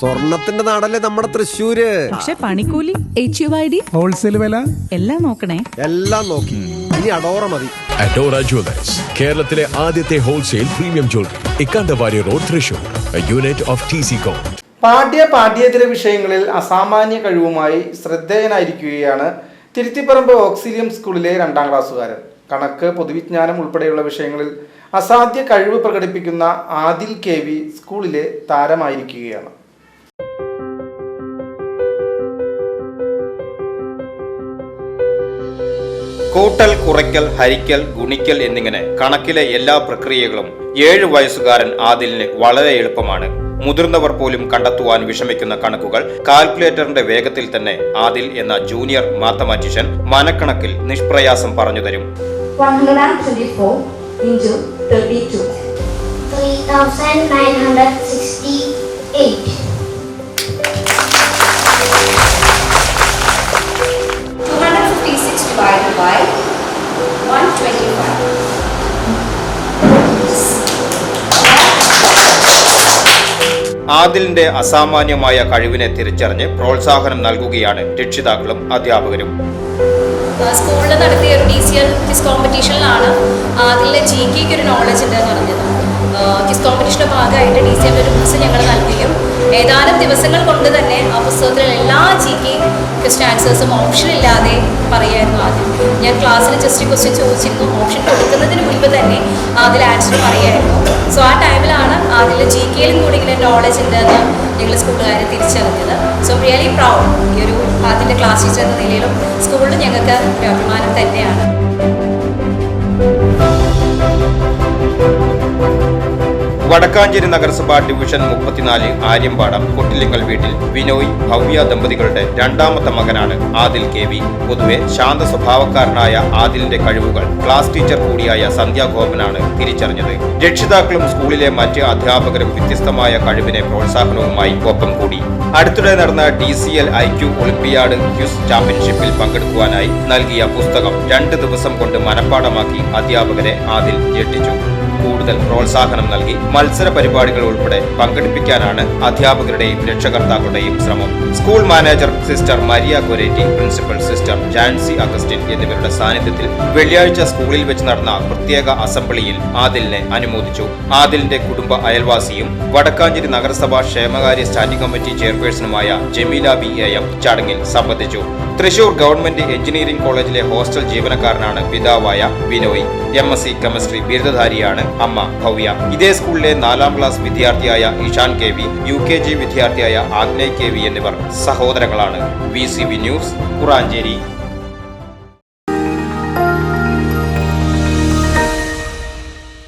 സ്വർണത്തിന്റെ നാടല്ലേ നമ്മുടെ തൃശ്ശൂര്. പക്ഷെ പണിക്കൂലി, HUID, ഹോൾസെയിൽ വില എല്ലാം നോക്കണേ. എല്ലാം നോക്കി. ഇനി അഡോറ മതി. അഡോറ ജ്വല്ലേഴ്സ്, കേരളത്തിലെ ആദ്യത്തെ wholesale premium jewellery, Ikkanda Warrier road, Thrissur, unit of TCCom. പാഠ്യേതര വിഷയങ്ങളിൽ അസാമാന്യ കഴിവുമായി ശ്രദ്ധേയനായിരിക്കുകയാണ് തിരുത്തിപ്പറമ്പ് ഓക്സിലിയം സ്കൂളിലെ 2ാം ക്ലാസ്സുകാരൻ. കണക്ക്, പൊതുവിജ്ഞാനം ഉൾപ്പെടെയുള്ള വിഷയങ്ങളിൽ അസാധ്യ കഴിവ് പ്രകടിപ്പിക്കുന്ന ആദിൽ KV സ്കൂളിലെ താരമായിരിക്കുകയാണ്. കൂട്ടൽ, കുറയ്ക്കൽ, ഹരിക്കൽ, ഗുണിക്കൽ എന്നിങ്ങനെ കണക്കിലെ എല്ലാ പ്രക്രിയകളും 7 വയസ്സുകാരൻ ആദിലിന് വളരെ എളുപ്പമാണ്. മുതിർന്നവർ പോലും കണ്ടെത്തുവാൻ വിഷമിക്കുന്ന കണക്കുകൾ കാൽക്കുലേറ്ററിന്റെ വേഗത്തിൽ തന്നെ ആദിൽ എന്ന ജൂനിയർ മാത്തമാറ്റീഷ്യൻ മനക്കണക്കിൽ നിഷ്പ്രയാസം പറഞ്ഞു തരും. 124 into 32. 3968. 256 divided by 125. ആദിലിന്റെ അസാമാന്യമായ കഴിവിനെ തിരിച്ചറിഞ്ഞ് പ്രോത്സാഹനം നൽകുകയാണ് രക്ഷിതാക്കളും അധ്യാപകരും. സ്കൂളിൽ നടത്തിയ ഒരു DCL ക്വിസ് കോമ്പറ്റീഷനിലാണ് ആദിലിന്റെ GK ഒരു നോളജ് ഉണ്ടെന്ന് പറഞ്ഞത്. ക്വിസ് കോമ്പറ്റീഷന്റെ ഭാഗമായിട്ട് DCL ഒരു ബുക്സ് ഞങ്ങൾ നൽകുകയും ഏതാനും ദിവസങ്ങൾ കൊണ്ട് തന്നെ ആ പുസ്തകത്തിലെ എല്ലാ GK ക്വസ്റ്റ്യൻ ആൻസേഴ്സും ഓപ്ഷൻ ഇല്ലാതെ പറയായിരുന്നു ആദ്യം. ഞാൻ ക്ലാസ്സിൽ ജസ്റ്റ് ക്വസ്റ്റ്യൻ ചോദിച്ചിരുന്നു, ഓപ്ഷൻ കൊടുക്കുന്നതിന് മുൻപ് തന്നെ അതിൽ ആൻസർ പറയായിരുന്നു. സോ ആ ടൈമിലാണ് അതിൽ GKയിലും കൂടി ഇങ്ങനെ നോളജ് ഉണ്ടെന്ന് ഞങ്ങൾ സ്കൂളുകാരെ തിരിച്ചറിഞ്ഞത്. So really proud. ഈ ഒരു അതിൻ്റെ ക്ലാസ് ടീച്ചർ എന്ന നിലയിലും സ്കൂളിൽ ഞങ്ങൾക്ക് ഒരു അഭിമാനം തന്നെയാണ്. വടക്കാഞ്ചേരി നഗരസഭ ഡിവിഷൻ 34 ആര്യമ്പാടം കൊട്ടിലിങ്കൽ വീട്ടിൽ വിനോയ്, ഭവ്യ ദമ്പതികളുടെ 2ാമത്തെ മകനാണ് ആദിൽ KV. പൊതുവെ ശാന്ത സ്വഭാവക്കാരനായ ആദിലിന്റെ കഴിവുകൾ ക്ലാസ് ടീച്ചർ കൂടിയായ സന്ധ്യ ഗോപനാണ് തിരിച്ചറിഞ്ഞത്. രക്ഷിതാക്കളും സ്കൂളിലെ മറ്റ് അധ്യാപകരും വ്യത്യസ്തമായ കഴിവിനെ പ്രോത്സാഹനവുമായി ഒപ്പം കൂടി. അടുത്തിടെ നടന്ന DCL IQ ഒളിമ്പിയാഡ് ക്വിസ് ചാമ്പ്യൻഷിപ്പിൽ പങ്കെടുക്കുവാനായി നൽകിയ പുസ്തകം 2 ദിവസം കൊണ്ട് മനഃപ്പാഠമാക്കി അധ്യാപകരെ ആദിൽ ഞെട്ടിച്ചു. കൂടുതൽ പ്രോത്സാഹനം നൽകി മത്സര പരിപാടികൾ ഉൾപ്പെടെ പങ്കെടുപ്പിക്കാനാണ് അധ്യാപകരുടെയും രക്ഷകർത്താക്കളുടെയും ശ്രമം. School manager sister Maria Goretti, principal sister Jancy Augustine എന്നിവരുടെ സാന്നിധ്യത്തിൽ വെള്ളിയാഴ്ച സ്കൂളിൽ വെച്ച് നടന്ന പ്രത്യേക അസംബ്ലിയിൽ ആദിലിനെ അനുമോദിച്ചു. ആദിലിന്റെ കുടുംബ അയൽവാസിയും വടക്കാഞ്ചേരി നഗരസഭാ ക്ഷേമകാര്യ സ്റ്റാൻഡിംഗ് കമ്മിറ്റി ചെയർപേഴ്സണുമായ ജമീല BAM ചടങ്ങിൽ സംബന്ധിച്ചു. തൃശൂർ ഗവൺമെന്റ് എഞ്ചിനീയറിംഗ് കോളേജിലെ ഹോസ്റ്റൽ ജീവനക്കാരനാണ് പിതാവായ ബിനോയ്. MSc കെമിസ്ട്രി ബിരുദധാരിയാണ് അമ്മ ഭവ്യ. ഇതേ സ്കൂളിലെ 4ാം ക്ലാസ് വിദ്യാർത്ഥിയായ ഇഷാൻ KV, UKG വിദ്യാർത്ഥിയായ ആഗ്നേയ് KV എന്നിവർ സഹോദരങ്ങളാണ്. VCV news, Kuranchery.